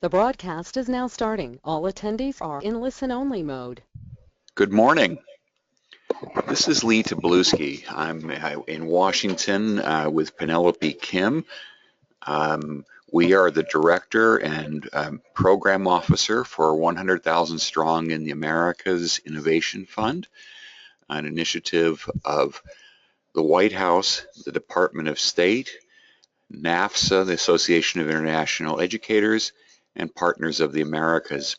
The broadcast is now starting. All attendees are in listen-only mode. Good morning. This is Lee Tobolewski. I'm in Washington with Penelope Kim. We are the director and program officer for 100,000 Strong in the Americas Innovation Fund, an initiative of the White House, the Department of State, NAFSA, the Association of International Educators, and Partners of the Americas.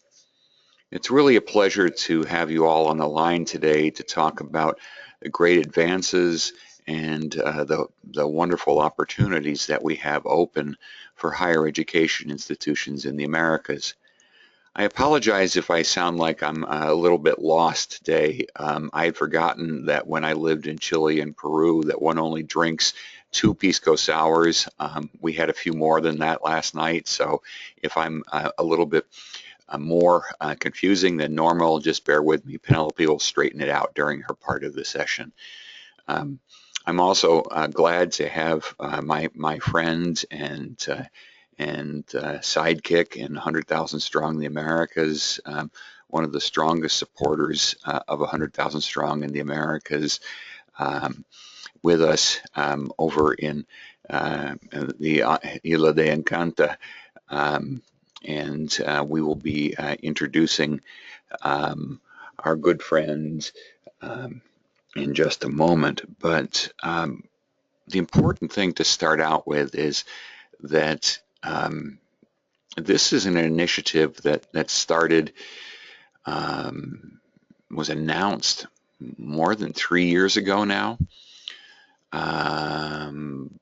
It's really a pleasure to have you all on the line today to talk about the great advances and the wonderful opportunities that we have open for higher education institutions in the Americas. I apologize if I sound like I'm a little bit lost today. I had forgotten that when I lived in Chile and Peru that one only drinks 2 pisco sours. We had a few more than that last night, so if I'm a little bit more confusing than normal, just bear with me. Penelope will straighten it out during her part of the session. I'm also glad to have my friend and sidekick in 100,000 Strong in the Americas, one of the strongest supporters of 100,000 Strong in the Americas, with us over in the Isla de Encanta. And we will be introducing our good friends in just a moment. But the important thing to start out with is that this is an initiative that started, was announced more than 3 years ago now,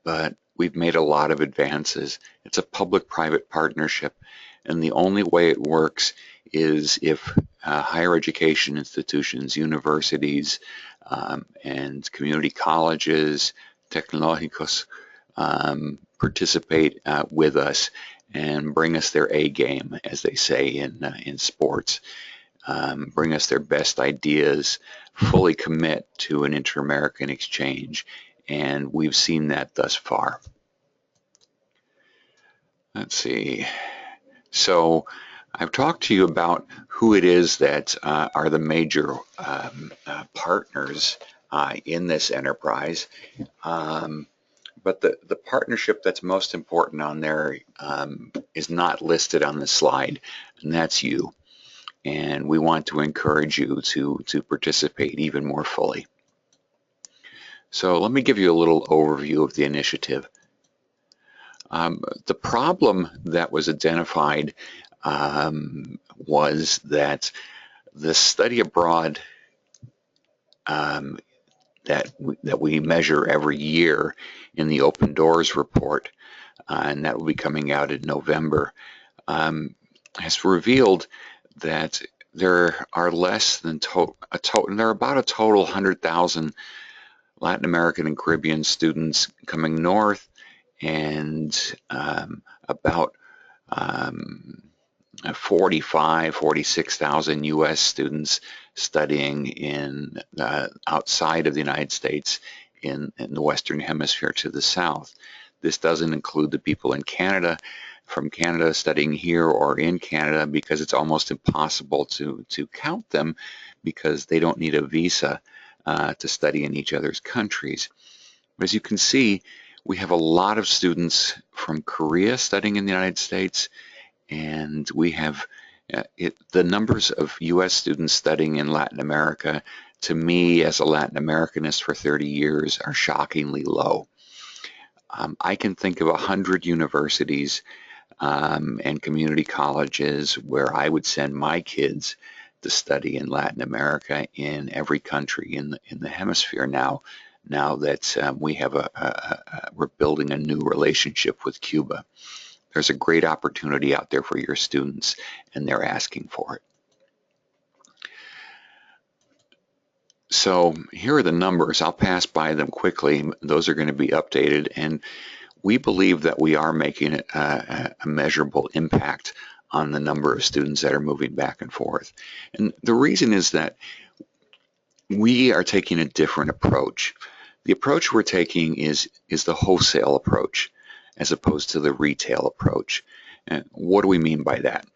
but we've made a lot of advances. It's a public-private partnership, and the only way it works is if higher education institutions, universities, and community colleges, tecnológicos, participate with us and bring us their A game, as they say in sports, bring us their best ideas, fully commit to an inter-American exchange, and we've seen that thus far. Let's see. So I've talked to you about who it is that are the major partners in this enterprise. But the partnership that's most important on there is not listed on the slide, and that's you. And we want to encourage you to participate even more fully. So let me give you a little overview of the initiative. The problem that was identified was that the study abroad that we measure every year in the Open Doors report, and that will be coming out in November, has revealed that there are less than there are about a total 100,000 Latin American and Caribbean students coming north, and about 46,000 U.S. students studying in outside of the United States in the Western Hemisphere to the south. This doesn't include the people in Canada, from Canada studying here or in Canada, because it's almost impossible to count them because they don't need a visa to study in each other's countries. But as you can see, we have a lot of students from Korea studying in the United States, and we have the numbers of U.S. students studying in Latin America, to me as a Latin Americanist for 30 years, are shockingly low. I can think of 100 universities and community colleges where I would send my kids to study in Latin America in every country in the hemisphere now that we have we're building a new relationship with Cuba. There's a great opportunity out there for your students, and they're asking for it. So here are the numbers. I'll pass by them quickly. Those are going to be updated, and we believe that we are making a measurable impact on the number of students that are moving back and forth. And the reason is that we are taking a different approach. The approach we're taking is the wholesale approach as opposed to the retail approach. And what do we mean by that?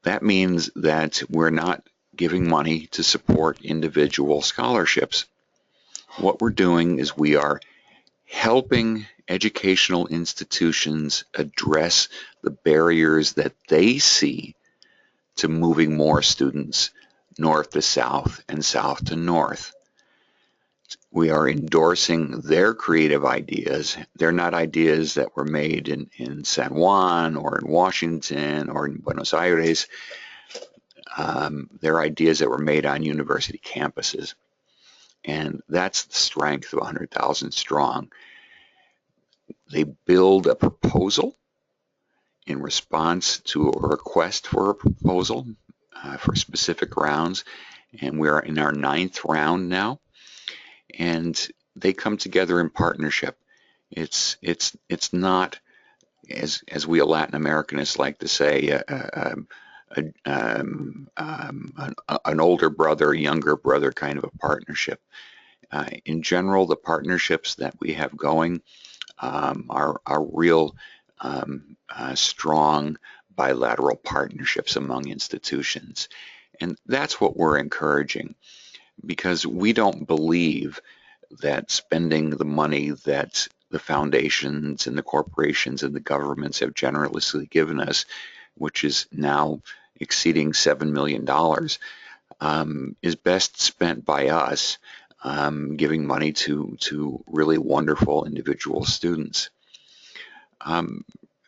That means that we're not giving money to support individual scholarships. What we're doing is we are helping educational institutions address the barriers that they see to moving more students north to south and south to north. We are endorsing their creative ideas. They're not ideas that were made in San Juan or in Washington or in Buenos Aires. They're ideas that were made on university campuses. And that's the strength of 100,000 Strong. They build a proposal in response to a request for a proposal for specific rounds. And we're in our 9th round now. And they come together in partnership. It's not, as we Latin Americanists like to say, an older brother, younger brother kind of a partnership. In general, the partnerships that we have going are real strong bilateral partnerships among institutions. And that's what we're encouraging, because we don't believe that spending the money that the foundations and the corporations and the governments have generously given us, which is now exceeding $7 million, is best spent by us giving money to really wonderful individual students.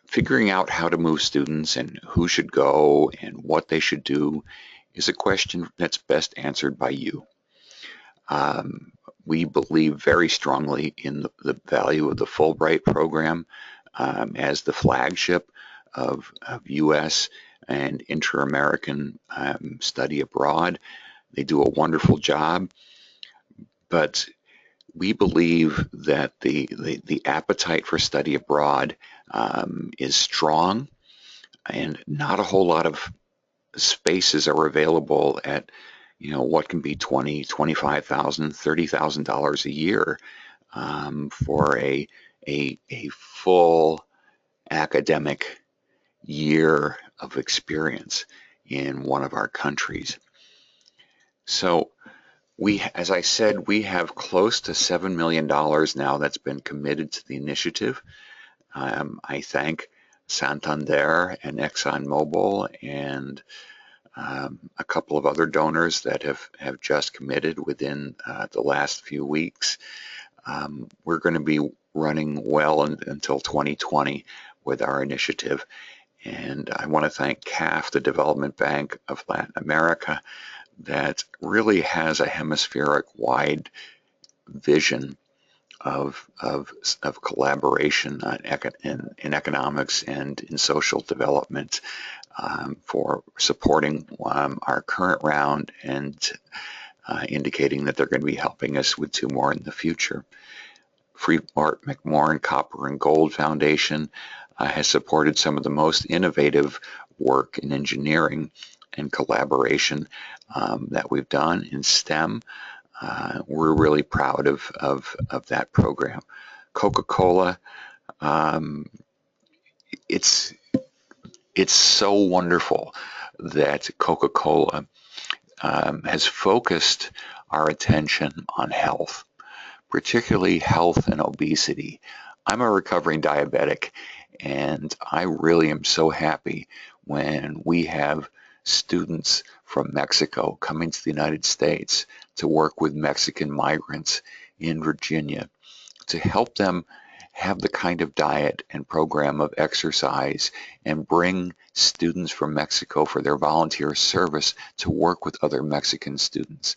Figuring out how to move students and who should go and what they should do is a question that's best answered by you. We believe very strongly in the value of the Fulbright program as the flagship of U.S. and inter-American study abroad. They do a wonderful job, but we believe that the appetite for study abroad is strong, and not a whole lot of spaces are available at what can be $20,000, $25,000, $30,000 a year for a full academic year of experience in one of our countries. So as I said, we have close to $7 million now that's been committed to the initiative. I thank Santander and ExxonMobil and a couple of other donors that have just committed within the last few weeks. We're going to be running well until 2020 with our initiative. And I want to thank CAF, the Development Bank of Latin America, that really has a hemispheric-wide vision of collaboration in economics and in social development for supporting our current round and indicating that they're going to be helping us with 2 more in the future. Freeport-McMoRan Copper and Gold Foundation has supported some of the most innovative work in engineering and collaboration that we've done in STEM. We're really proud of that program. Coca-Cola, it's so wonderful that Coca-Cola has focused our attention on health, particularly health and obesity. I'm a recovering diabetic, and I really am so happy when we have students from Mexico coming to the United States to work with Mexican migrants in Virginia to help them have the kind of diet and program of exercise and bring students from Mexico for their volunteer service to work with other Mexican students.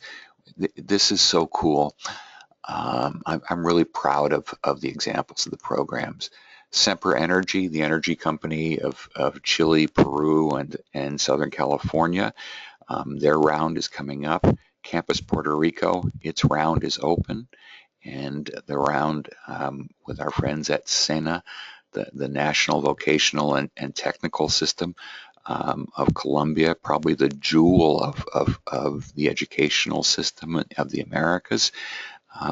This is so cool. I'm really proud of the examples of the programs. Sempra Energy, the energy company of Chile, Peru, and Southern California, their round is coming up. Campus Puerto Rico, its round is open. And the round with our friends at SENA, the National Vocational and Technical System of Colombia, probably the jewel of the educational system of the Americas.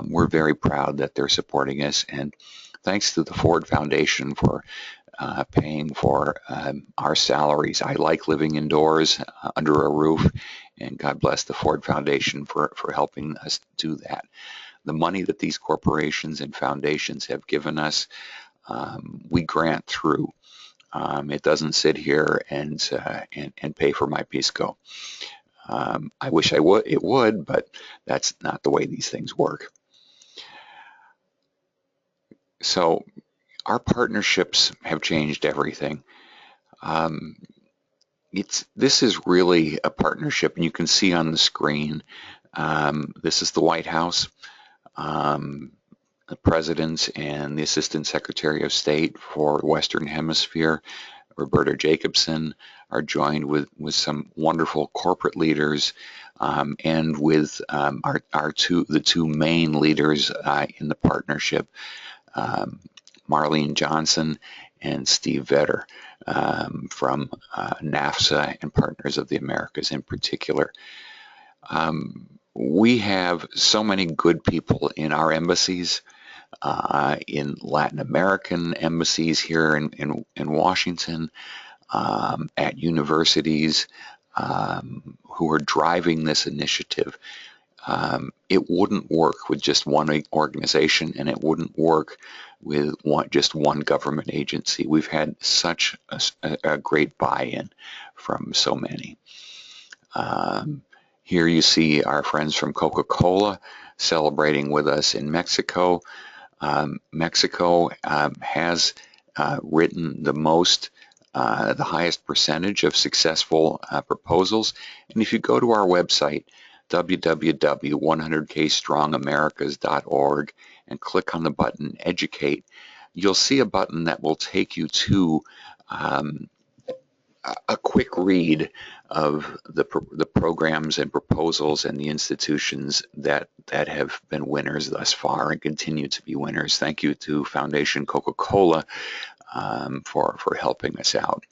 We're very proud that they're supporting us, and thanks to the Ford Foundation for paying for our salaries. I like living indoors under a roof, and God bless the Ford Foundation for helping us do that. The money that these corporations and foundations have given us, we grant through. It doesn't sit here and pay for my Pisco. I wish it would, but that's not the way these things work. So our partnerships have changed everything. This is really a partnership, and you can see on the screen, this is the White House. The President and the Assistant Secretary of State for the Western Hemisphere, Roberta Jacobson, are joined with some wonderful corporate leaders, and with the two main leaders in the partnership, Marlene Johnson and Steve Vetter, from NAFSA and Partners of the Americas in particular. We have so many good people in our embassies, in Latin American embassies here in Washington, at universities, who are driving this initiative. It wouldn't work with just one organization, and it wouldn't work with just one government agency. We've had such a great buy-in from so many. Here you see our friends from Coca-Cola celebrating with us in Mexico. Mexico has written the highest percentage of successful proposals. And if you go to our website, www.100kstrongamericas.org, and click on the button Educate, you'll see a button that will take you to a quick read of the programs and proposals and the institutions that have been winners thus far and continue to be winners. Thank you to Foundation Coca-Cola for helping us out.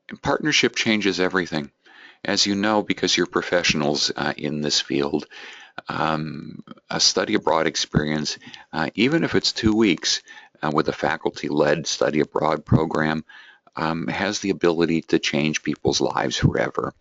And partnership changes everything. As you know, because you're professionals in this field, a study abroad experience, even if it's 2 weeks, with a faculty-led study abroad program, has the ability to change people's lives forever.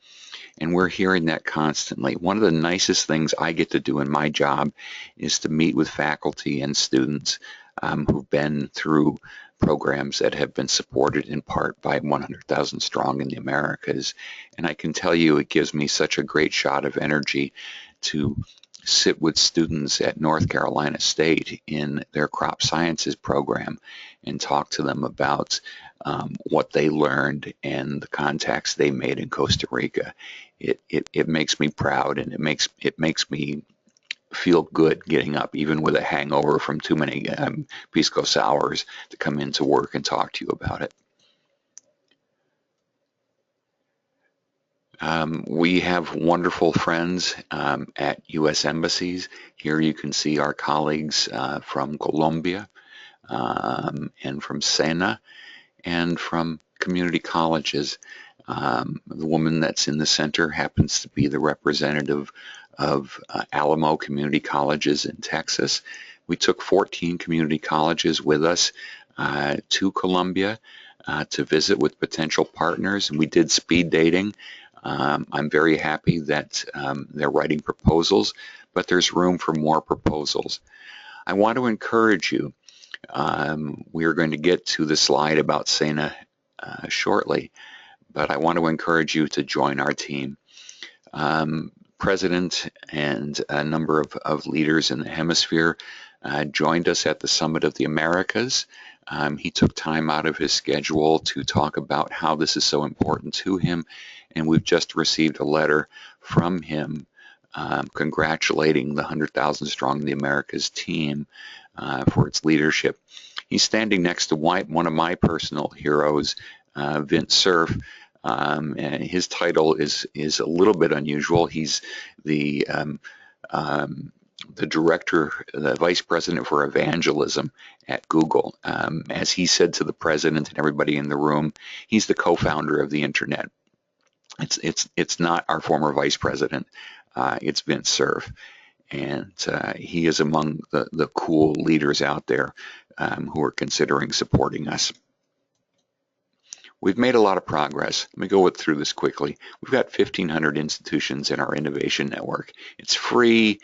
And we're hearing that constantly. One of the nicest things I get to do in my job is to meet with faculty and students who've been through programs that have been supported in part by 100,000 Strong in the Americas. And I can tell you it gives me such a great shot of energy to sit with students at North Carolina State in their crop sciences program and talk to them about what they learned and the contacts they made in Costa Rica. It makes me proud, and it makes me feel good getting up, even with a hangover from too many Pisco Sours, to come into work and talk to you about it. We have wonderful friends at U.S. embassies. Here you can see our colleagues from Colombia, and from SENA, and from community colleges. The woman that's in the center happens to be the representative of Alamo Community Colleges in Texas. We took 14 community colleges with us to Colombia to visit with potential partners, and we did speed dating. I'm very happy that they're writing proposals, but there's room for more proposals. I want to encourage you. We are going to get to the slide about SENA shortly, but I want to encourage you to join our team. President and a number of leaders in the hemisphere joined us at the Summit of the Americas. He took time out of his schedule to talk about how this is so important to him, and we've just received a letter from him congratulating the 100,000 Strong in the Americas team for its leadership. He's standing next to one of my personal heroes, Vint Cerf. And his title is a little bit unusual. He's the director, the vice president for evangelism at Google. As he said to the president and everybody in the room, he's the co-founder of the internet. It's not our former vice president. It's Vint Cerf. and he is among the cool leaders out there who are considering supporting us. We've made a lot of progress. Let me go through this quickly. We've got 1,500 institutions in our innovation network. It's free.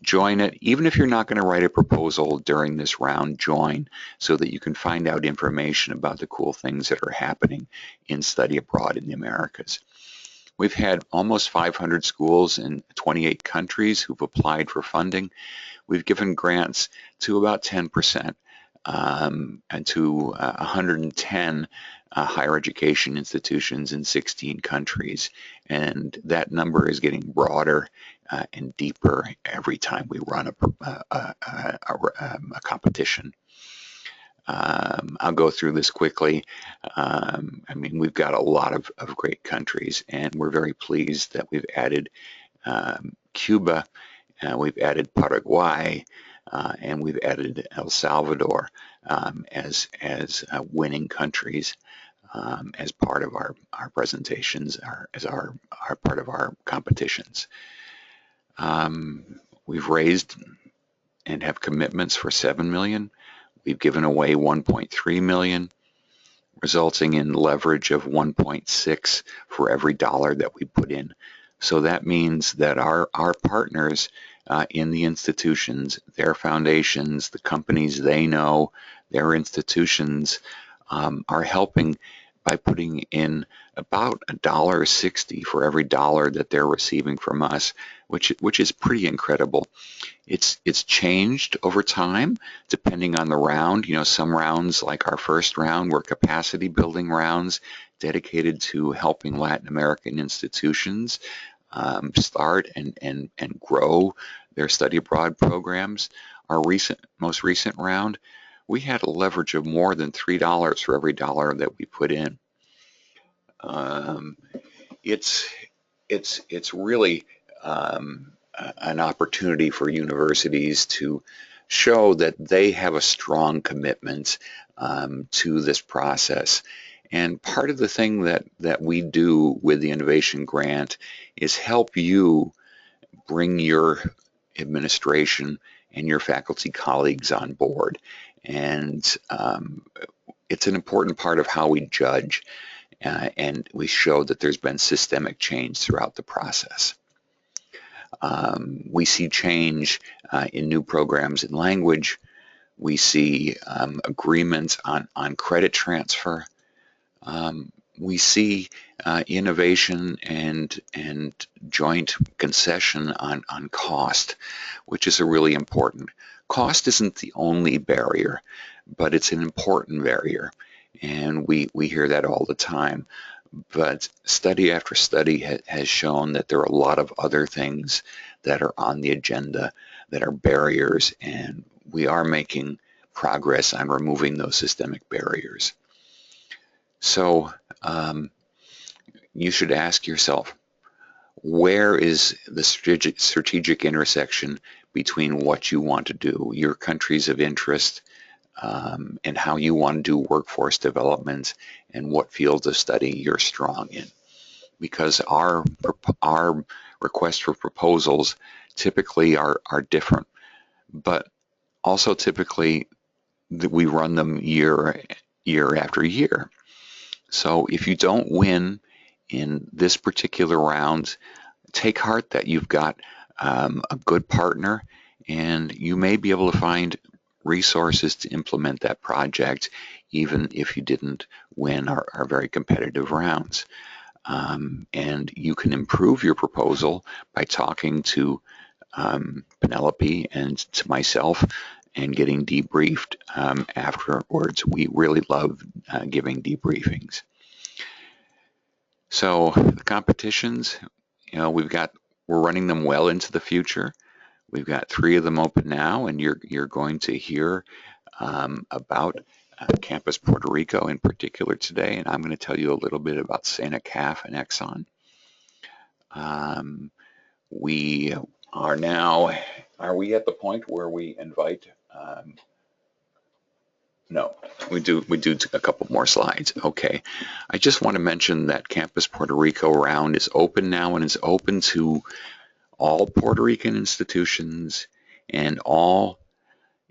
Join it. Even if you're not going to write a proposal during this round, join so that you can find out information about the cool things that are happening in study abroad in the Americas. We've had almost 500 schools in 28 countries who've applied for funding. We've given grants to about 10% and to 110 higher education institutions in 16 countries. And that number is getting broader and deeper every time we run a competition. I'll go through this quickly. I mean, we've got a lot of great countries, and we're very pleased that we've added Cuba, we've added Paraguay, and we've added El Salvador as winning countries as part of our presentations, as our part of our competitions. We've raised and have commitments for $7 million. We've given away $1.3 million, resulting in leverage of 1.6 for every dollar that we put in. So that means that our partners in the institutions, their foundations, the companies they know, their institutions are helping by putting in about $1.60 for every dollar that they're receiving from us, which is pretty incredible. It's changed over time depending on the round. You know, some rounds, like our first round, were capacity building rounds dedicated to helping Latin American institutions start and grow their study abroad programs. Our most recent round, we had a leverage of more than $3 for every dollar that we put in. It's really an opportunity for universities to show that they have a strong commitment to this process. And part of the thing that we do with the Innovation Grant is help you bring your administration and your faculty colleagues on board. And it's an important part of how we judge, and we show that there's been systemic change throughout the process. We see change in new programs in language. We see agreements on credit transfer. We see innovation and joint concession on cost, which is a really important. Cost isn't the only barrier, but it's an important barrier, and we hear that all the time. But study after study has shown that there are a lot of other things that are on the agenda that are barriers, and we are making progress on removing those systemic barriers. So you should ask yourself, where is the strategic intersection between what you want to do, your countries of interest, and how you want to do workforce development, and what fields of study you're strong in? Because our requests for proposals typically are different, but also typically we run them year after year. So if you don't win in this particular round, take heart that you've got a good partner, and you may be able to find resources to implement that project even if you didn't win our very competitive rounds. And you can improve your proposal by talking to Penelope and to myself and getting debriefed afterwards. We really love giving debriefings. So the competitions, you know, we're running them well into the future. We've got 3 of them open now, and you're going to hear about Campus Puerto Rico in particular today, and I'm going to tell you a little bit about SENACAF and Exxon. We are now, are we at the point where we invite, no, we do a couple more slides. Okay, I just want to mention that Campus Puerto Rico round is open now, and is open to all Puerto Rican institutions and all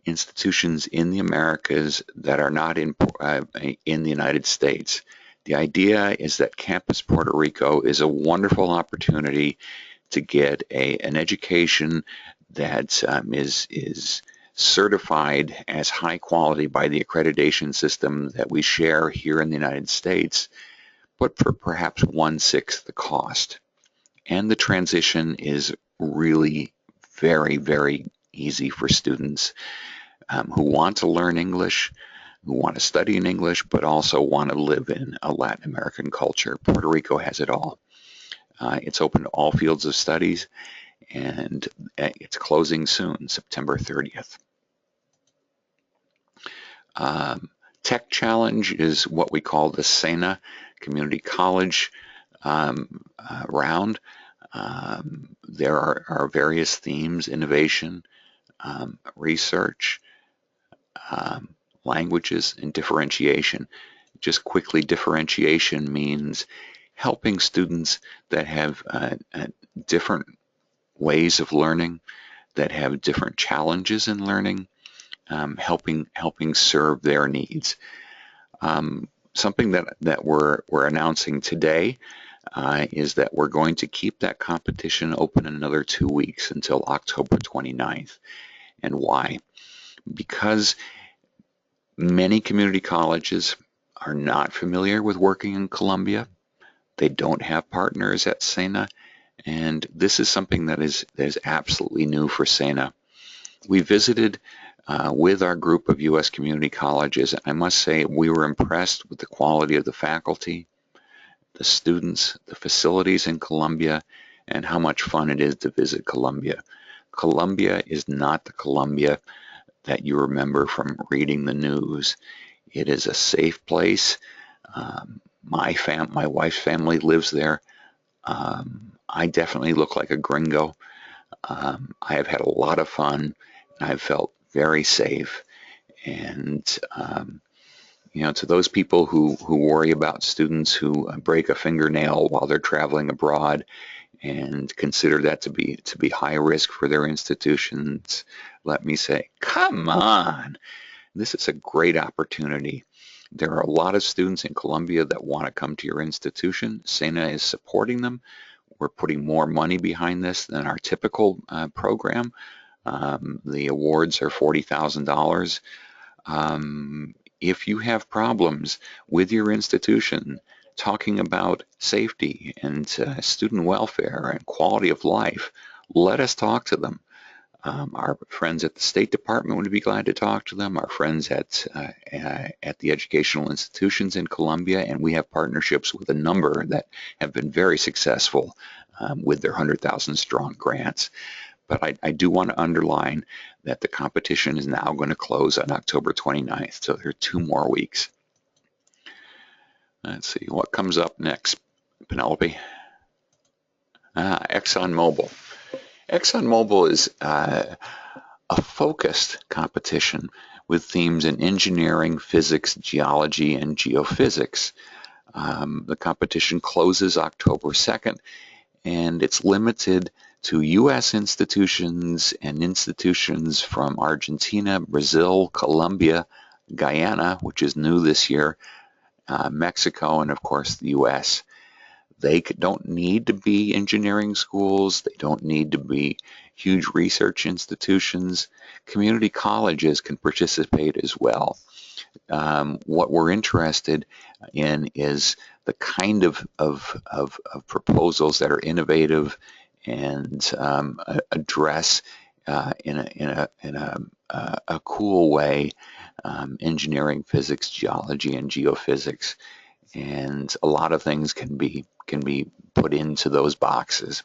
institutions in the Americas that are not in the United States. The idea is that Campus Puerto Rico is a wonderful opportunity to get an education that is certified as high quality by the accreditation system that we share here in the United States, but for perhaps 1/6 the cost. And the transition is really very, very easy for students who want to learn English, who want to study in English, but also want to live in a Latin American culture. Puerto Rico has it all. It's open to all fields of studies, and it's closing soon, September 30th. Tech Challenge is what we call the SENA Community College round. There are various themes: innovation, research, languages, and differentiation. Just quickly, differentiation means helping students that have different ways of learning, that have different challenges in learning, helping serve their needs. Something that we're announcing today is that we're going to keep that competition open another 2 weeks until October 29th. And why? Because many community colleges are not familiar with working in Colombia. They don't have partners at SENA, and this is something that is absolutely new for SENA. We visited with our group of U.S. community colleges. I must say we were impressed with the quality of the faculty, the students, the facilities in Colombia, and how much fun it is to visit Colombia. Colombia is not the Colombia that you remember from reading the news. It is a safe place. My wife's family lives there. I definitely look like a gringo. I have had a lot of fun, and I've felt very safe. And to those people who worry about students who break a fingernail while they're traveling abroad and consider that to be high risk for their institutions, let me say, come on. This is a great opportunity. There are a lot of students in Colombia that want to come to your institution. SENA is supporting them. We're putting more money behind this than our typical program. The awards are $40,000. If you have problems with your institution talking about safety and student welfare and quality of life, let us talk to them. Our friends at the State Department would be glad to talk to them. Our friends at the educational institutions in Colombia, and we have partnerships with a number that have been very successful with their 100,000 strong grants. But I do want to underline that the competition is now going to close on October 29th, so there are 2 more weeks. Let's see, what comes up next, Penelope? ExxonMobil. ExxonMobil is a focused competition with themes in engineering, physics, geology, and geophysics. The competition closes October 2nd, and it's limited to U.S. institutions and institutions from Argentina, Brazil, Colombia, Guyana, which is new this year, Mexico, and of course the U.S. They don't need to be engineering schools. They don't need to be huge research institutions. Community colleges can participate as well. What we're interested in is the kind of proposals that are innovative and address in a cool way engineering, physics, geology, and geophysics. And a lot of things can be put into those boxes.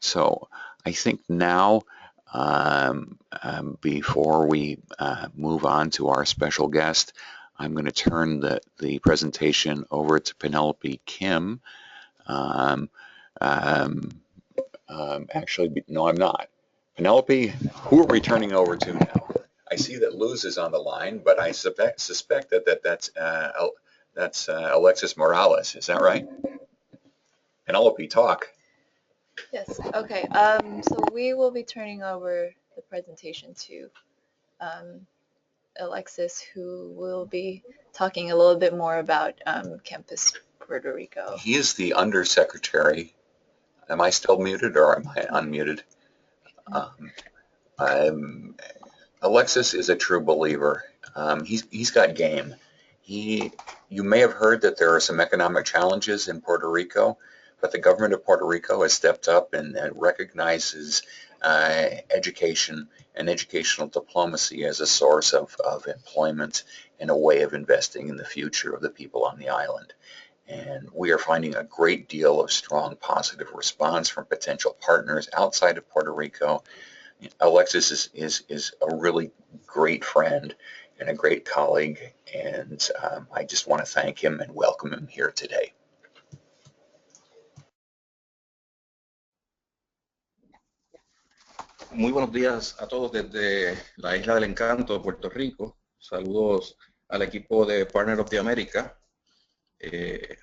So I think now, before we move on to our special guest, I'm going to turn the presentation over to Penelope Kim. Actually, no, I'm not. Penelope, who are we turning over to now? I see that Luz is on the line, but I suspect that's Alexis Morales. Is that right? Penelope, talk. Yes, okay. So we will be turning over the presentation to um, Alexis, who will be talking a little bit more about Campus Puerto Rico. He is the undersecretary. Am I still muted or am I unmuted? I'm, Alexis is a true believer. He's got game. You may have heard that there are some economic challenges in Puerto Rico, but the government of Puerto Rico has stepped up and recognizes education and educational diplomacy as a source of employment and a way of investing in the future of the people on the island. And we are finding a great deal of strong positive response from potential partners outside of Puerto Rico. Alexis is a really great friend and a great colleague, and I just want to thank him and welcome him here today. Muy buenos días a todos desde la Isla del Encanto de Puerto Rico. Saludos al equipo de Partner of the America,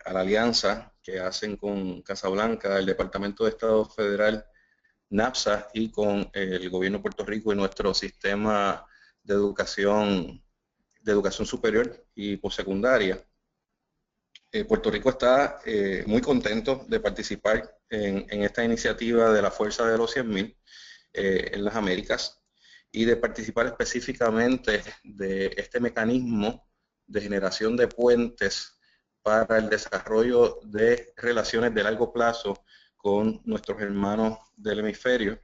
a la alianza que hacen con Casablanca, el Departamento de Estado Federal, NAPSA, y con el gobierno de Puerto Rico y nuestro sistema de educación superior y postsecundaria. Puerto Rico está muy contento de participar en esta iniciativa de la Fuerza de los 100.000 en las Américas y de participar específicamente de este mecanismo de generación de puentes para el desarrollo de relaciones de largo plazo con nuestros hermanos del hemisferio,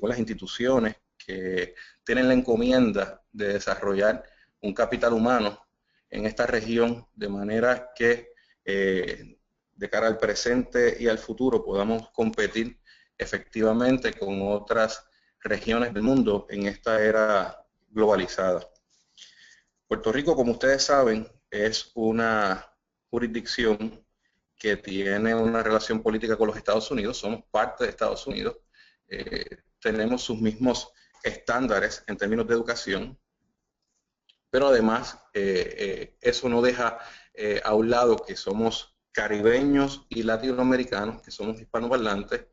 con las instituciones que tienen la encomienda de desarrollar un capital humano en esta región, de manera que de cara al presente y al futuro podamos competir efectivamente con otras regiones del mundo en esta era globalizada. Puerto Rico, como ustedes saben, es una jurisdicción que tiene una relación política con los Estados Unidos, somos parte de Estados Unidos, tenemos sus mismos estándares en términos de educación, pero además eso no deja a un lado que somos caribeños y latinoamericanos, que somos hispanoparlantes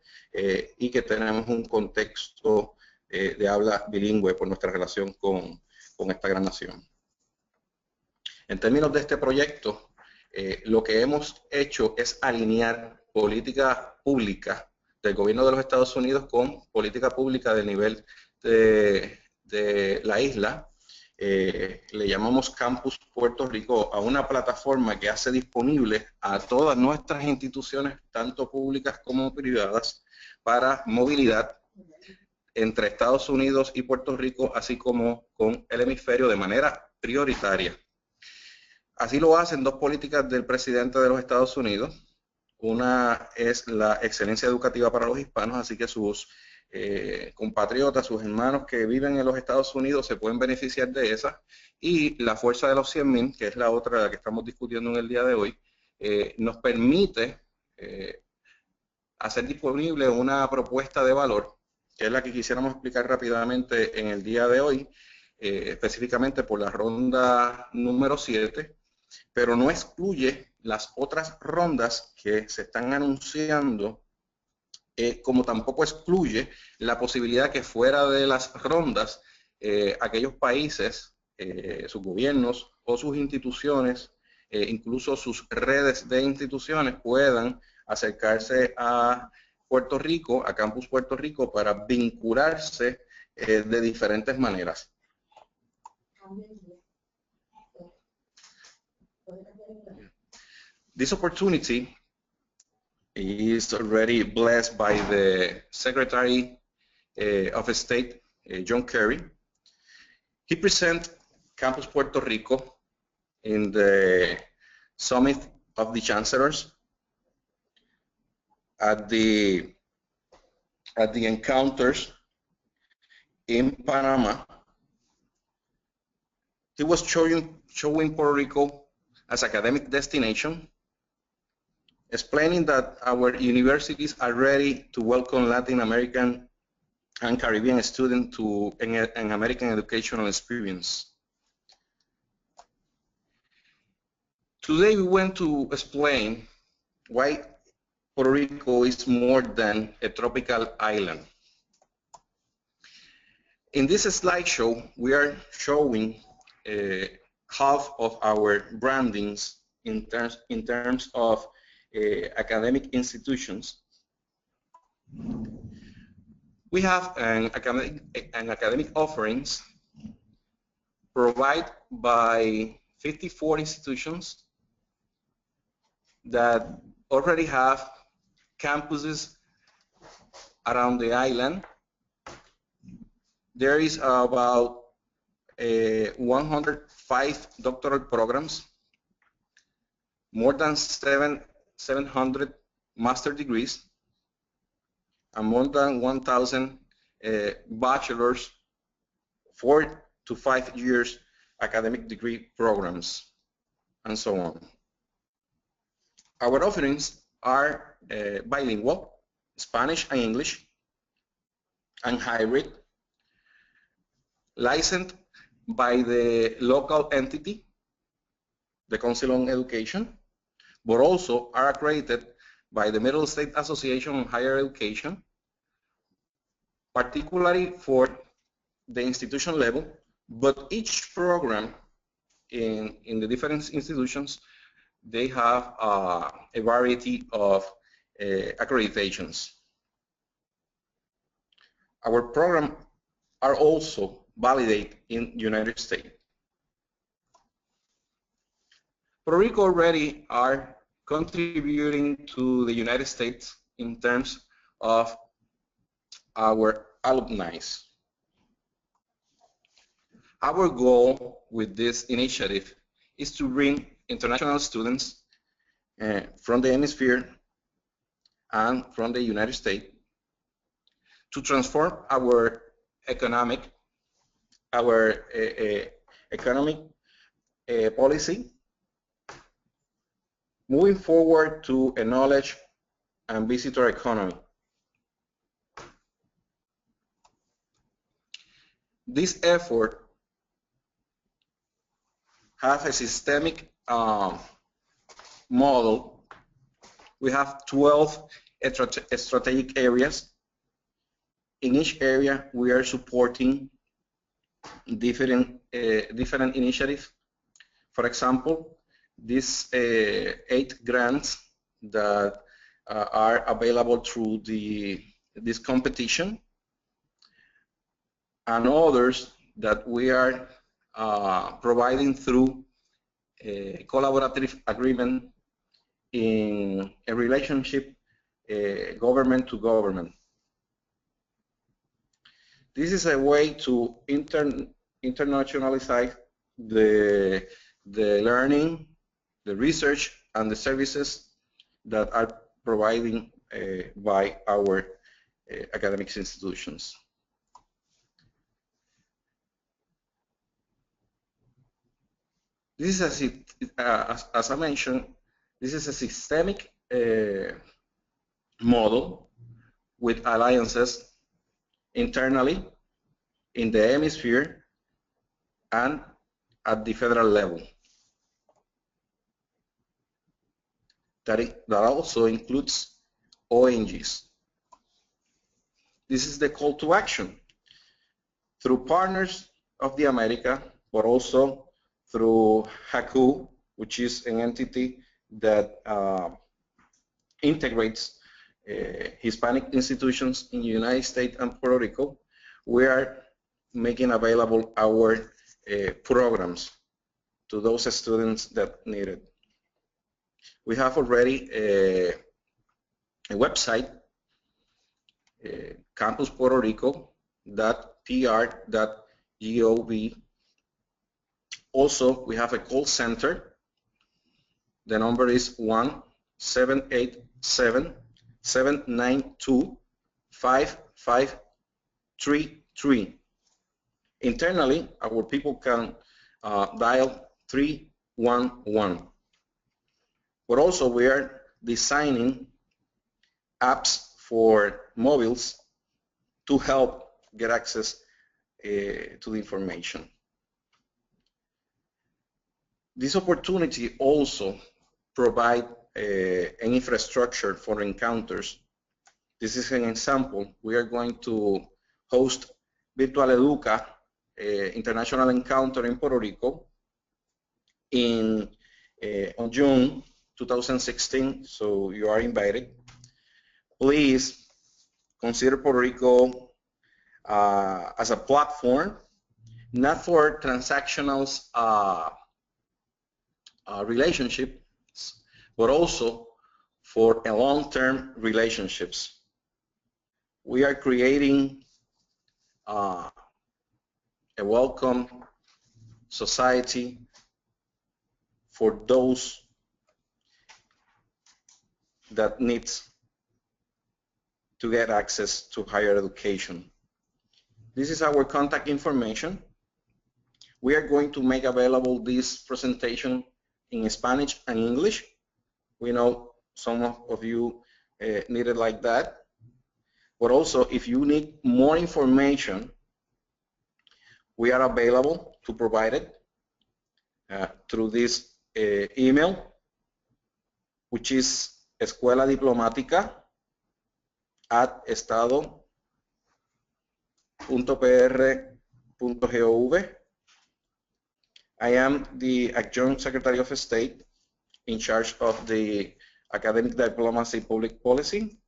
y que tenemos un contexto de habla bilingüe por nuestra relación con esta gran nación. En términos de este proyecto, lo que hemos hecho es alinear política pública del gobierno de los Estados Unidos con política pública del nivel de la isla. Le llamamos Campus Puerto Rico a una plataforma que hace disponible a todas nuestras instituciones, tanto públicas como privadas, para movilidad entre Estados Unidos y Puerto Rico, así como con el hemisferio de manera prioritaria. Así lo hacen dos políticas del presidente de los Estados Unidos. Una es la excelencia educativa para los hispanos, así que sus compatriotas, sus hermanos que viven en los Estados Unidos se pueden beneficiar de esa. Y la fuerza de los 100.000, que es la otra que estamos discutiendo en el día de hoy, nos permite hacer disponible una propuesta de valor, que es la que quisiéramos explicar rápidamente en el día de hoy, específicamente por la ronda número 7, pero no excluye las otras rondas que se están anunciando, como tampoco excluye la posibilidad que fuera de las rondas aquellos países, sus gobiernos o sus instituciones, incluso sus redes de instituciones, puedan acercarse a Puerto Rico, a Campus Puerto Rico, para vincularse de diferentes maneras. This opportunity is already blessed by the Secretary of State, John Kerry. He presented Campus Puerto Rico in the Summit of the Chancellors at the encounters in Panama. He was showing Puerto Rico as academic destination, explaining that our universities are ready to welcome Latin American and Caribbean students to an American educational experience. Today we want to explain why Puerto Rico is more than a tropical island. In this slideshow, we are showing half of our brandings in terms of academic institutions. We have an academic offerings provided by 54 institutions that already have campuses around the island. There is about 105 doctoral programs, more than 700 master degrees, and more than 1,000 bachelor's 4 to 5 years academic degree programs, and so on. Our offerings are bilingual, Spanish and English, and hybrid, licensed by the local entity, the Council on Education, but also are accredited by the Middle State Association on Higher Education, particularly for the institution level, but each program in the different institutions, they have a variety of accreditations. Our programs are also validated in the United States. Puerto Rico already are contributing to the United States in terms of our alumni. Our goal with this initiative is to bring international students from the hemisphere and from the United States to transform our economic policy, moving forward to a knowledge and visitor economy. This effort has a systemic model. We have 12 strategic areas. In each area, we are supporting different initiatives. For example, these 8 grants that are available through this competition, and others that we are providing through a collaborative agreement in a relationship government to government. This is a way to internationalize the learning, the research, and the services that are provided by our academic institutions. This is as I mentioned, this is a systemic model with alliances internally in the hemisphere and at the federal level. That also includes ONGs. This is the call to action through Partners of the America, but also through HACU, which is an entity that integrates Hispanic institutions in the United States and Puerto Rico. We are making available our programs to those students that need it. We have already a website, campuspuertorico.pr.gov. Also, we have a call center. The number is 1-787-792-5533. Internally, our people can dial 311. But also, we are designing apps for mobiles to help get access to the information. This opportunity also provides an infrastructure for encounters. This is an example. We are going to host Virtual Educa International Encounter in Puerto Rico on June 2016, so you are invited. Please consider Puerto Rico as a platform, not for transactional relationships, but also for a long-term relationships. We are creating a welcome society for those that needs to get access to higher education. This is our contact information. We are going to make available this presentation in Spanish and English. We know some of you need it like that. But also, if you need more information, we are available to provide it through this email, which is escueladiplomática@estado.pr.gov. I am the Adjunct Secretary of State in charge of the Academic Diplomacy Public Policy.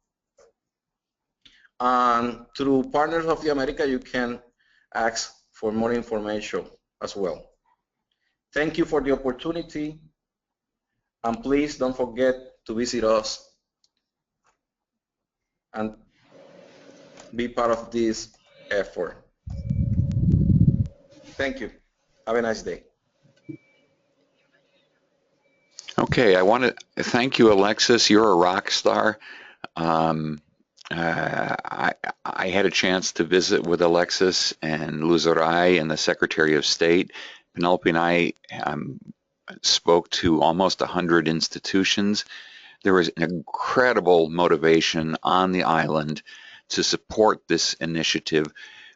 And through Partners of the America, you can ask for more information as well. Thank you for the opportunity, and please don't forget to visit us and be part of this effort. Thank you. Have a nice day. Okay, I want to thank you, Alexis. You're a rock star. I had a chance to visit with Alexis and Luzarray and the Secretary of State. Penelope and I spoke to almost 100 institutions. There was an incredible motivation on the island to support this initiative,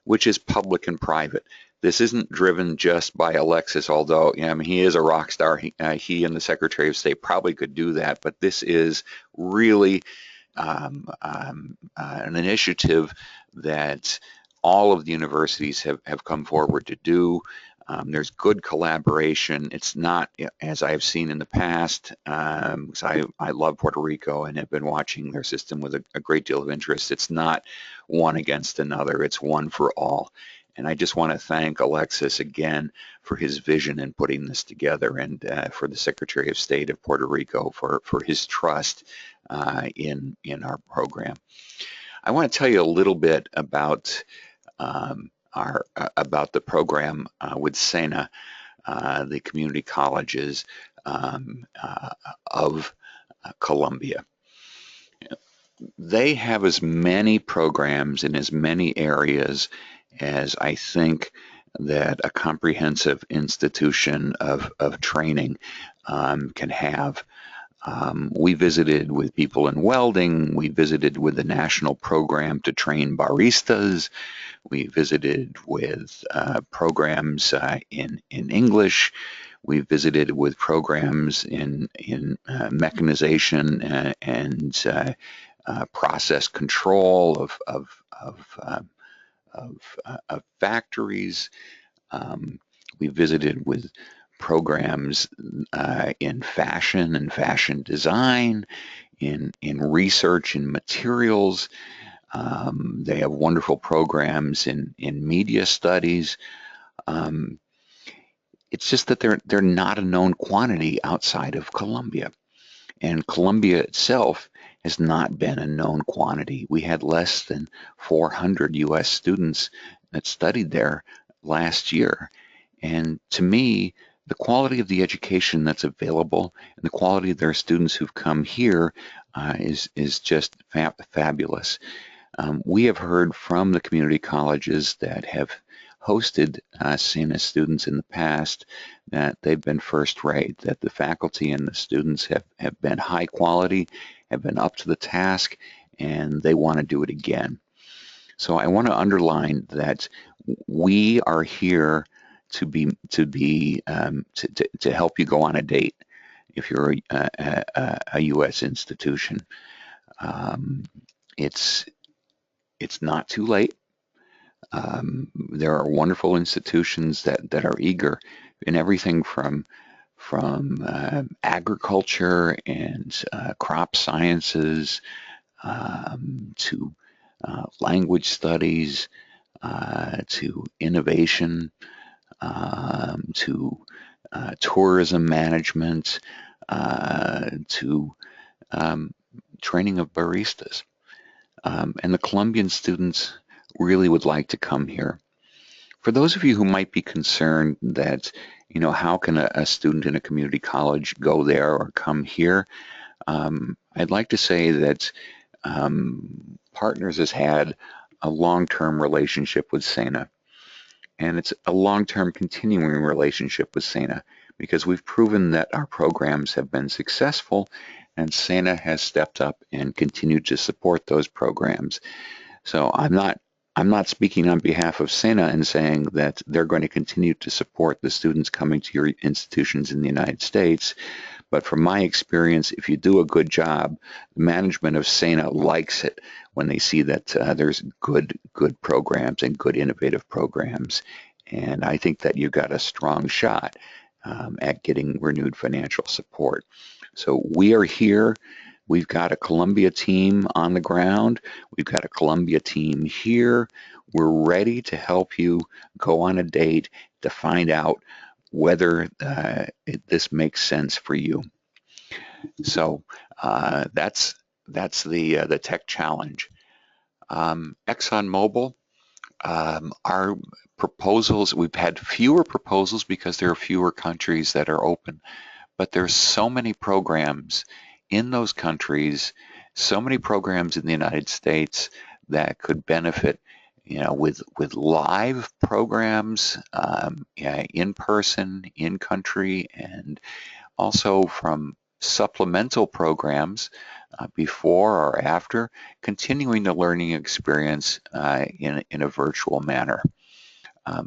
which is public and private. This isn't driven just by Alexis, although he is a rock star. He and the Secretary of State probably could do that, but this is really an initiative that all of the universities have come forward to do. There's good collaboration. It's not, as I've seen in the past, because I love Puerto Rico and have been watching their system with a great deal of interest. It's not one against another. It's one for all. And I just want to thank Alexis again for his vision in putting this together, and for the Secretary of State of Puerto Rico for his trust in our program. I want to tell you a little bit about about the program with SENA, the community colleges of Colombia. They have as many programs in as many areas as I think that a comprehensive institution of training can have. We visited with people in welding. We visited with the national program to train baristas. We visited with programs in English. We visited with programs in mechanization and process control of factories. We visited with programs in fashion and fashion design, in research and materials. They have wonderful programs in media studies. It's just that they're not a known quantity outside of Colombia, and Colombia itself has not been a known quantity. We had less than 400 U.S. students that studied there last year, and to me, the quality of the education that's available and the quality of their students who've come here is just fabulous. We have heard from the community colleges that have hosted SENA students in the past that they've been first rate, that the faculty and the students have been high quality, have been up to the task, and they want to do it again. So I want to underline that we are here to help you go on a date. if you're a U.S. institution. It's not too late. There are wonderful institutions that are eager in everything from agriculture and crop sciences to language studies to innovation to tourism management to training of baristas. And the Colombian students really would like to come here. For those of you who might be concerned that, how can a student in a community college go there or come here? I'd like to say that Partners has had a long-term relationship with SENA, and it's a long-term continuing relationship with SENA because we've proven that our programs have been successful, and SENA has stepped up and continued to support those programs. So I'm not speaking on behalf of SENA and saying that they're going to continue to support the students coming to your institutions in the United States. But from my experience, if you do a good job, the management of SENA likes it when they see that there's good programs and good innovative programs. And I think that you've got a strong shot at getting renewed financial support. So we are here. We've got a Columbia team on the ground. We've got a Columbia team here. We're ready to help you go on a date to find out whether this makes sense for you. So that's the tech challenge. ExxonMobil, our proposals, we've had fewer proposals because there are fewer countries that are open, but there's so many programs in those countries, so many programs in the United States that could benefit, with live programs, in person, in country, and also from supplemental programs before or after, continuing the learning experience in a virtual manner.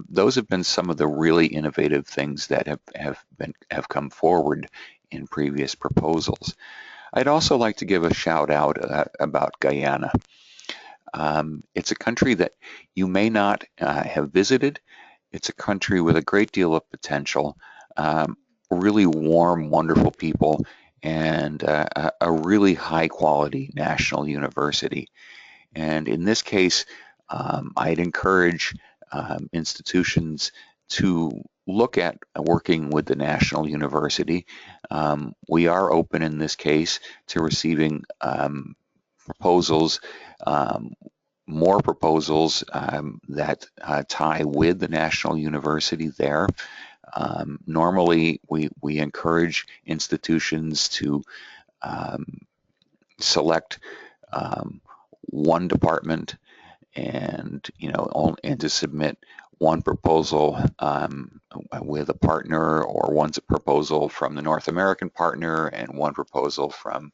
Those have been some of the really innovative things that have come forward in previous proposals. I'd also like to give a shout out about Guyana. It's a country that you may not have visited. It's a country with a great deal of potential, really warm, wonderful people, and a really high quality national university. And in this case, I'd encourage institutions to look at working with the national university. We are open in this case to receiving proposals, more proposals that tie with the national university there. Normally, we encourage institutions to select one department and and to submit one proposal with a partner, or one proposal from the North American partner and one proposal from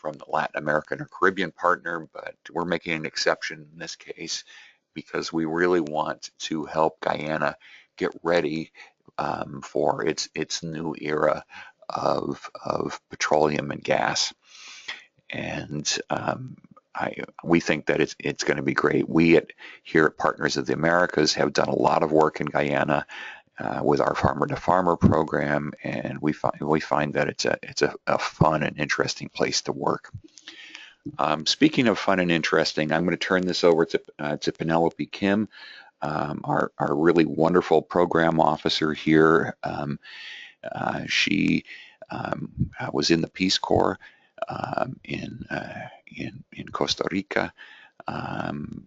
the Latin American or Caribbean partner. But we're making an exception in this case because we really want to help Guyana get ready for its new era of petroleum and gas. And we think that it's going to be great. We here at Partners of the Americas have done a lot of work in Guyana with our Farmer to Farmer program, and we find that it's a fun and interesting place to work. Speaking of fun and interesting, I'm going to turn this over to Penelope Kim, our really wonderful program officer here. She was in the Peace Corps in Costa Rica.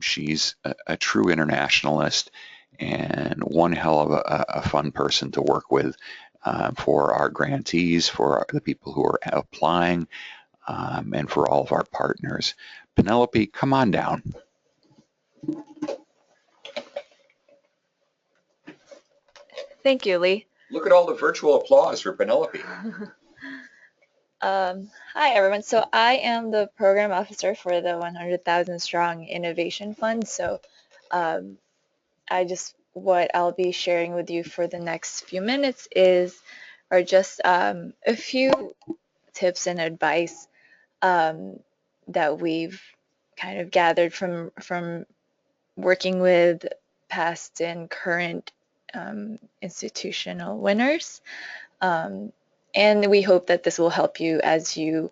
She's a true internationalist and one hell of a fun person to work with for our grantees, for the people who are applying, and for all of our partners. Penelope, come on down. Thank you, Lee. Look at all the virtual applause for Penelope. Hi, everyone. So I am the program officer for the 100,000 Strong Innovation Fund. So what I'll be sharing with you for the next few minutes is are just a few tips and advice that we've kind of gathered from working with past and current institutional winners. And we hope that this will help you as you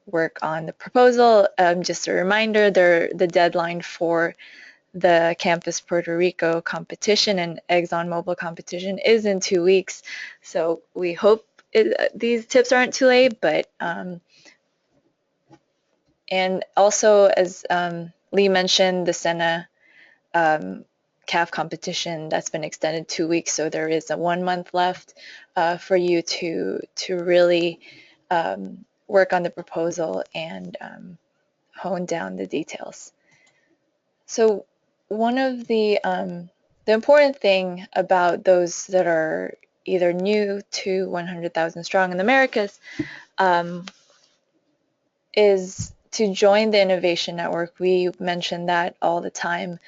work on the proposal. Just a reminder, the deadline for the Campus Puerto Rico competition and ExxonMobil competition is in 2 weeks. So we hope these tips aren't too late, but and also as Lee mentioned, the SENA CAF competition that's been extended 2 weeks, so there is a 1 month left for you to really work on the proposal and hone down the details. So one of the important thing about those that are either new to 100,000 Strong in the Americas is to join the Innovation Network. We mention that all the time.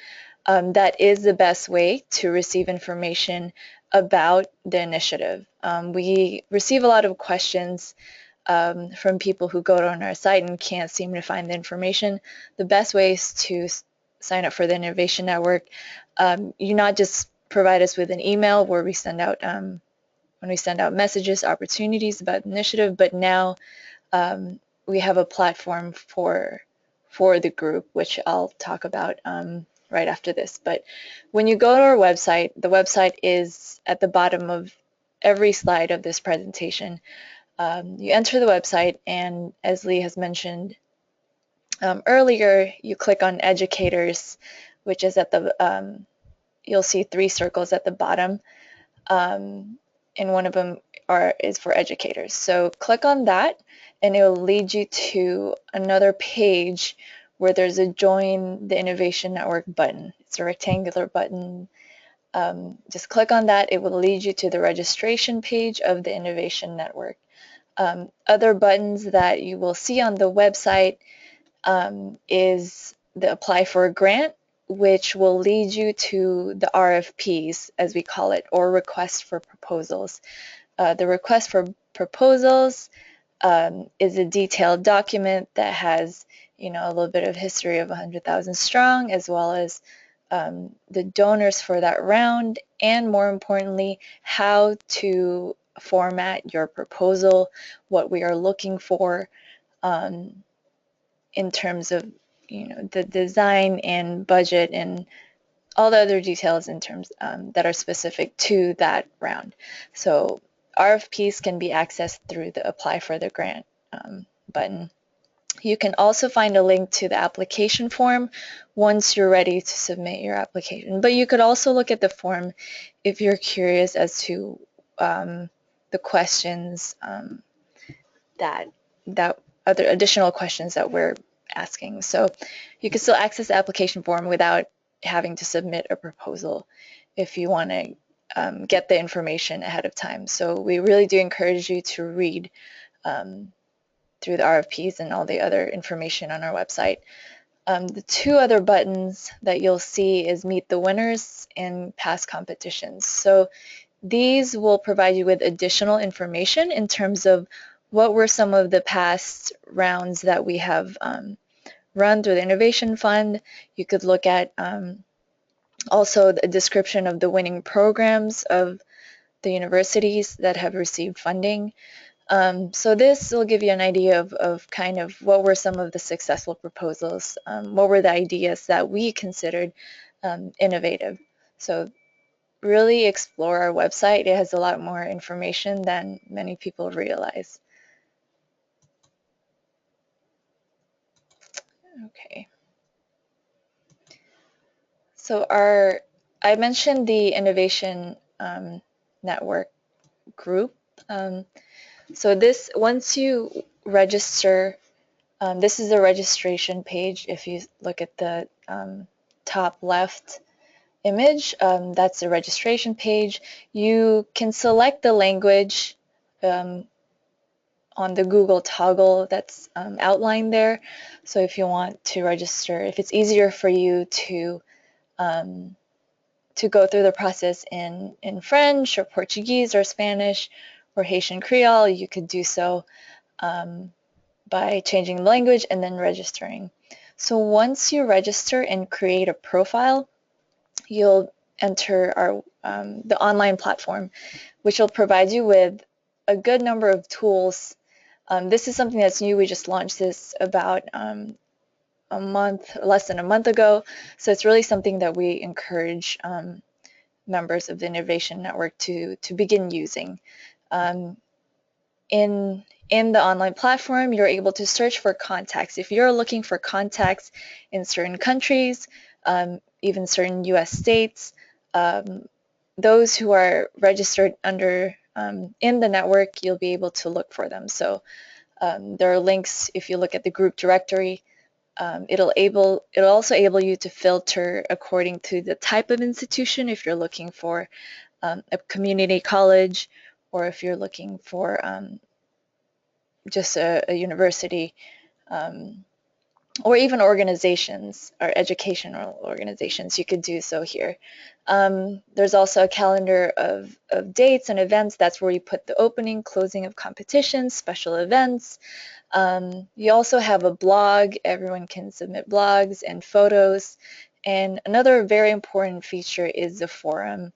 That is the best way to receive information about the initiative. We receive a lot of questions from people who go on our site and can't seem to find the information. The best way is to sign up for the Innovation Network. You not just provide us with an email where we send out when we send out messages, opportunities about the initiative, but now we have a platform for the group, which I'll talk about right after this. But when you go to our website, the website is at the bottom of every slide of this presentation. You enter the website, and as Lee has mentioned earlier, you click on Educators, which is at the, you'll see 3 circles at the bottom, and one of them is for educators. So click on that, and it will lead you to another page where there's a Join the Innovation Network button. It's a rectangular button. Just click on that. It will lead you to the registration page of the Innovation Network. Other buttons that you will see on the website is the Apply for a Grant, which will lead you to the RFPs, as we call it, or Request for Proposals. The Request for Proposals is a detailed document that has, a little bit of history of 100,000 Strong, as well as the donors for that round, and more importantly, how to format your proposal, what we are looking for in terms of, the design and budget and all the other details in terms that are specific to that round. So RFPs can be accessed through the Apply for the Grant button. You can also find a link to the application form once you're ready to submit your application. But you could also look at the form if you're curious as to the questions that other additional questions that we're asking. So you can still access the application form without having to submit a proposal if you want to get the information ahead of time. So we really do encourage you to read through the RFPs and all the other information on our website. The 2 other buttons that you'll see is Meet the Winners and Past Competitions. So these will provide you with additional information in terms of what were some of the past rounds that we have run through the Innovation Fund. You could look at also the description of the winning programs of the universities that have received funding. So this will give you an idea of kind of what were some of the successful proposals, what were the ideas that we considered innovative. So really explore our website. It has a lot more information than many people realize. Okay. So I mentioned the Innovation Network group. So this, once you register, this is the registration page. If you look at the top left image, that's the registration page. You can select the language on the Google toggle that's outlined there. So if you want to register, if it's easier for you to go through the process in French or Portuguese or Spanish, or Haitian Creole, you could do so by changing the language and then registering. So once you register and create a profile, you'll enter our the online platform, which will provide you with a good number of tools. This is something that's new. We just launched this about less than a month ago. So it's really something that we encourage members of the Innovation Network to begin using. In the online platform, you're able to search for contacts. If you're looking for contacts in certain countries, even certain US states, those who are registered under in the network, you'll be able to look for them. So there are links. If you look at the group directory, it'll also enable you to filter according to the type of institution. If you're looking for a community college, or if you're looking for just a university, or even organizations or educational organizations, you could do so here. There's also a calendar of dates and events. That's where you put the opening, closing of competitions, special events. You also have a blog. Everyone can submit blogs and photos. And another very important feature is the forum.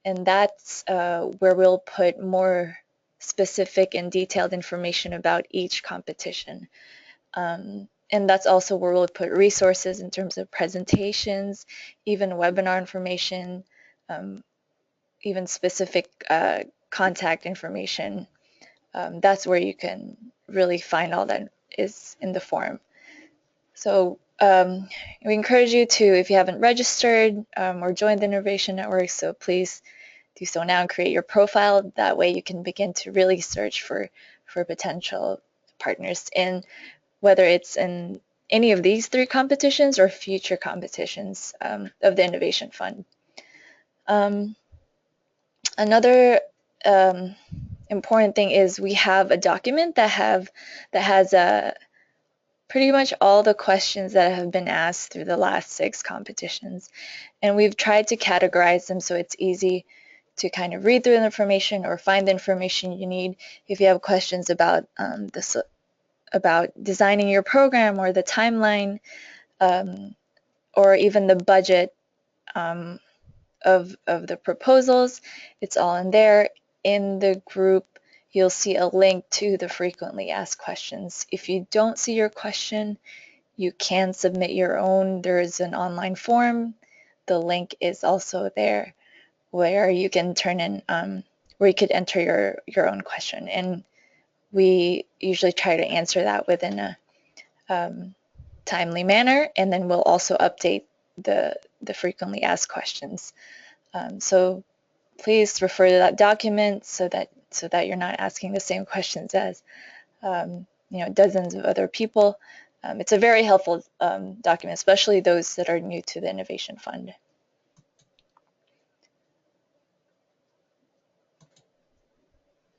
And that's where we'll put more specific and detailed information about each competition. And that's also where we'll put resources in terms of presentations, even webinar information, even specific contact information. That's where you can really find all that is in the forum. So we encourage you to, if you haven't registered or joined the Innovation Network, so please do so now and create your profile. That way you can begin to really search for potential partners, in whether it's in any of these 3 competitions or future competitions of the Innovation Fund. Another important thing is we have a document that has pretty much all the questions that have been asked through the last 6 competitions, and we've tried to categorize them so it's easy to kind of read through the information or find the information you need. If you have questions about about designing your program or the timeline, or even the budget of the proposals, it's all in there. In the group, you'll see a link to the frequently asked questions. If you don't see your question, you can submit your own. There is an online form. The link is also there where you can turn in, where you could enter your own question. And we usually try to answer that within a timely manner, and then we'll also update the frequently asked questions. So please refer to that document so that you're not asking the same questions as dozens of other people. It's a very helpful document, especially those that are new to the Innovation Fund.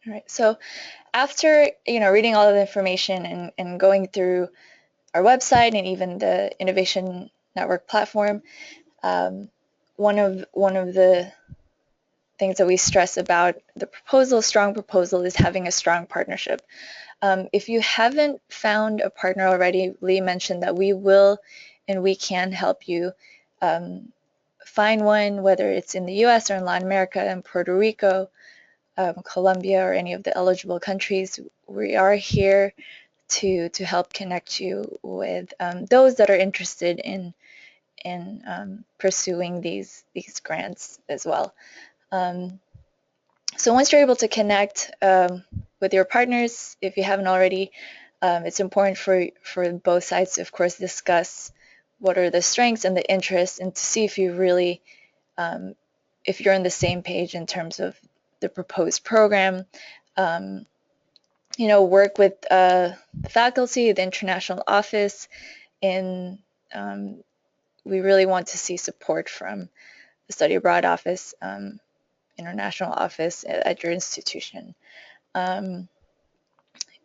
All right, so after reading all of the information and going through our website and even the Innovation Network platform, one of the things that we stress about the proposal, strong proposal, is having a strong partnership. If you haven't found a partner already, Lee mentioned that we will and we can help you find one, whether it's in the US or in Latin America and Puerto Rico, Colombia, or any of the eligible countries. We are here to help connect you with those that are interested in pursuing these grants as well. So once you're able to connect with your partners, if you haven't already, it's important for both sides to, of course, discuss what are the strengths and the interests, and to see if you really, if you're on the same page in terms of the proposed program. Work with the faculty, the international office, and we really want to see support from the study abroad office, international office at your institution.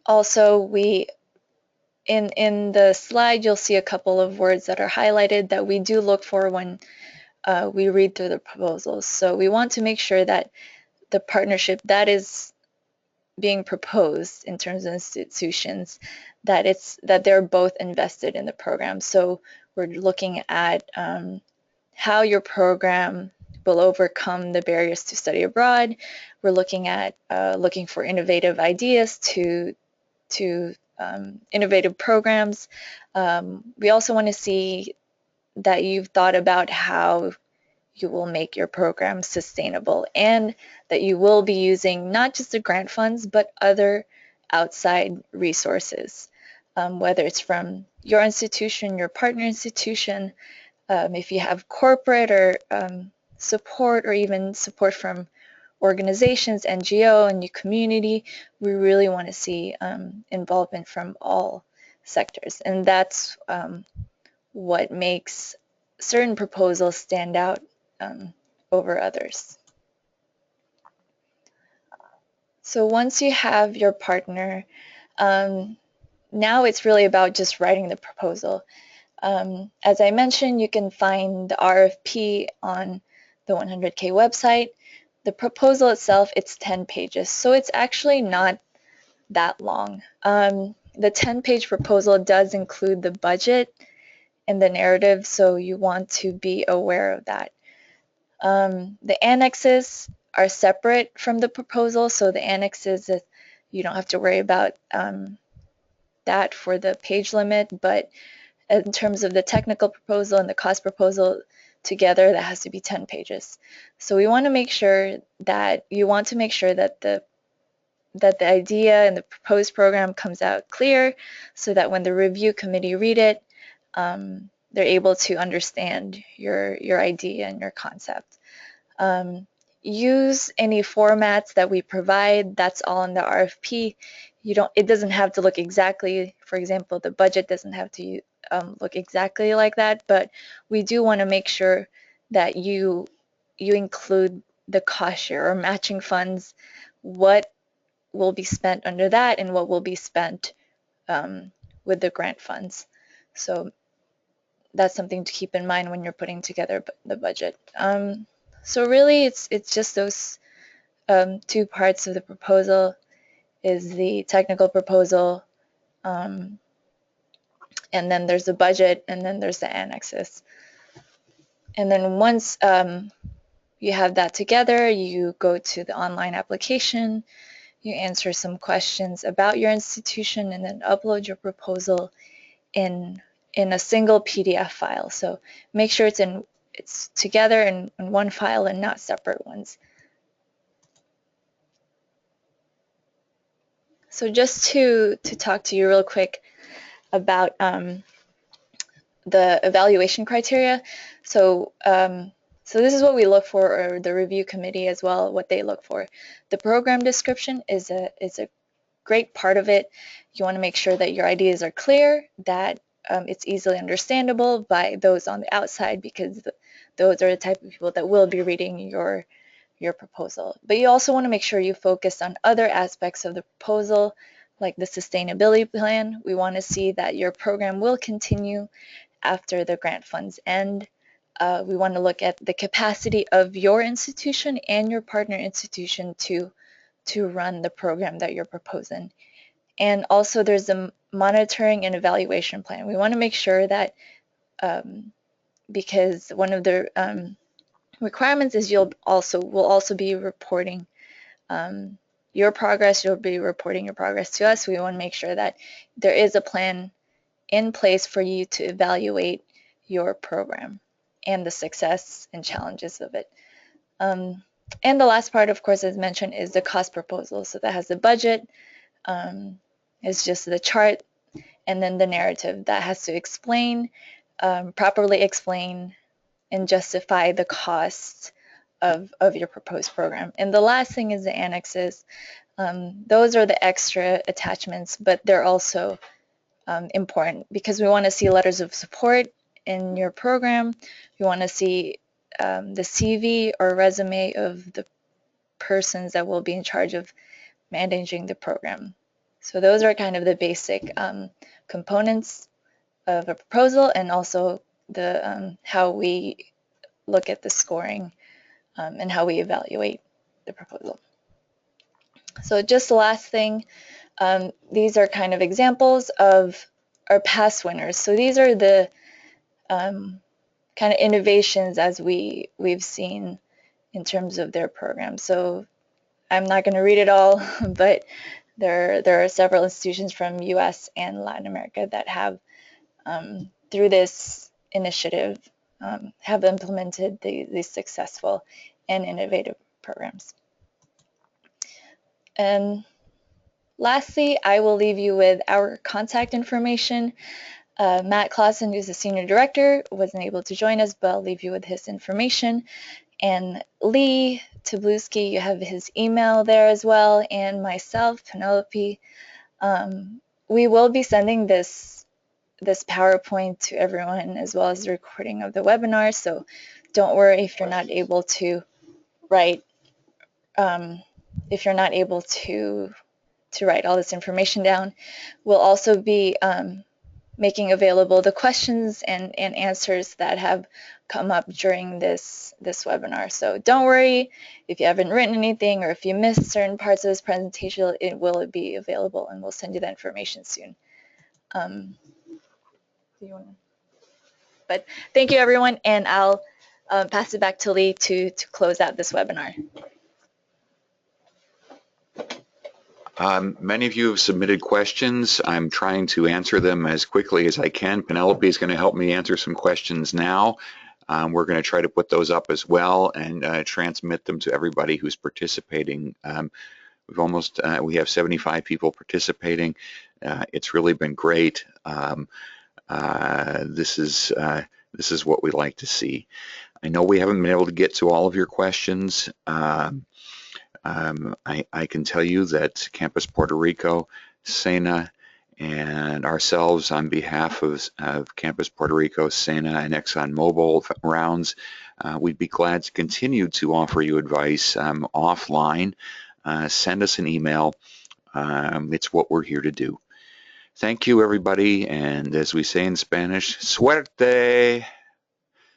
Also, we in the slide, you'll see a couple of words that are highlighted that we do look for when we read through the proposals. So we want to make sure that the partnership that is being proposed in terms of institutions, that they're both invested in the program. So we're looking at how your program will overcome the barriers to study abroad. We're looking at looking for innovative ideas to innovative programs. We also want to see that you've thought about how you will make your program sustainable, and that you will be using not just the grant funds, but other outside resources, whether it's from your institution, your partner institution, if you have corporate or support, or even support from organizations, NGO, and your community. We really want to see involvement from all sectors, and that's what makes certain proposals stand out over others. So once you have your partner, now it's really about just writing the proposal. As I mentioned, you can find the RFP on the 100K website. The proposal itself, it's 10 pages, so it's actually not that long. The 10-page proposal does include the budget and the narrative, so you want to be aware of that. The annexes are separate from the proposal, so the annexes, you don't have to worry about that for the page limit, but in terms of the technical proposal and the cost proposal together, that has to be 10 pages. So we want to make sure that the idea and the proposed program comes out clear, so that when the review committee read it, they're able to understand your idea and your concept. Use any formats that we provide. That's all in the RFP. It doesn't have to look exactly, for example, the budget doesn't have to look exactly like that, but we do want to make sure that you include the cost share or matching funds, what will be spent under that and what will be spent with the grant funds. So that's something to keep in mind when you're putting together the budget. So really it's just those two parts of the proposal, is the technical proposal, and then there's the budget, and then there's the annexes. And then once you have that together, you go to the online application, you answer some questions about your institution, and then upload your proposal in a single PDF file. So make sure it's together in one file and not separate ones. So just to talk to you real quick about the evaluation criteria. So this is what we look for, or the review committee as well, what they look for. The program description is a great part of it. You want to make sure that your ideas are clear, that it's easily understandable by those on the outside, because those are the type of people that will be reading your proposal. But you also want to make sure you focus on other aspects of the proposal, like the sustainability plan. We want to see that your program will continue after the grant funds end. We want to look at the capacity of your institution and your partner institution to run the program that you're proposing. And also there's a monitoring and evaluation plan. We want to make sure that, because one of the requirements is will also be reporting your progress. You'll be reporting your progress to us. We want to make sure that there is a plan in place for you to evaluate your program and the success and challenges of it. And the last part, of course, as mentioned, is the cost proposal. So that has the budget, it's just the chart, and then the narrative that has to explain, properly explain and justify the cost of your proposed program. And the last thing is the annexes. Those are the extra attachments, but they're also important, because we want to see letters of support in your program. We want to see the CV or resume of the persons that will be in charge of managing the program. So those are kind of the basic components of a proposal, and also the how we look at the scoring and how we evaluate the proposal. So just the last thing, these are kind of examples of our past winners. So these are the kind of innovations as we've seen in terms of their program. So I'm not going to read it all, but there are several institutions from US and Latin America that have, through this initiative, have implemented these successful and innovative programs. And lastly, I will leave you with our contact information. Matt Clausen, who's the senior director, wasn't able to join us, but I'll leave you with his information. And Lee Tabluski, you have his email there as well, and myself, Penelope. We will be sending this PowerPoint to everyone as well as the recording of the webinar, so don't worry if you're not able to write all this information down. We'll also be making available the questions and answers that have come up during this webinar. So don't worry if you haven't written anything or if you missed certain parts of this presentation, it will be available and we'll send you that information soon. But thank you everyone, and I'll pass it back to Lee to close out this webinar. Many of you have submitted questions. I'm trying to answer them as quickly as I can. Penelope is going to help me answer some questions now. We're going to try to put those up as well and transmit them to everybody who's participating. We have 75 people participating. It's really been great. This is what we like to see. I know we haven't been able to get to all of your questions. I can tell you that Campus Puerto Rico, SENA, and ourselves on behalf of Campus Puerto Rico, SENA, and ExxonMobil rounds, we'd be glad to continue to offer you advice offline. Send us an email. It's what we're here to do. Thank you, everybody, and as we say in Spanish, suerte.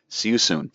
See you soon.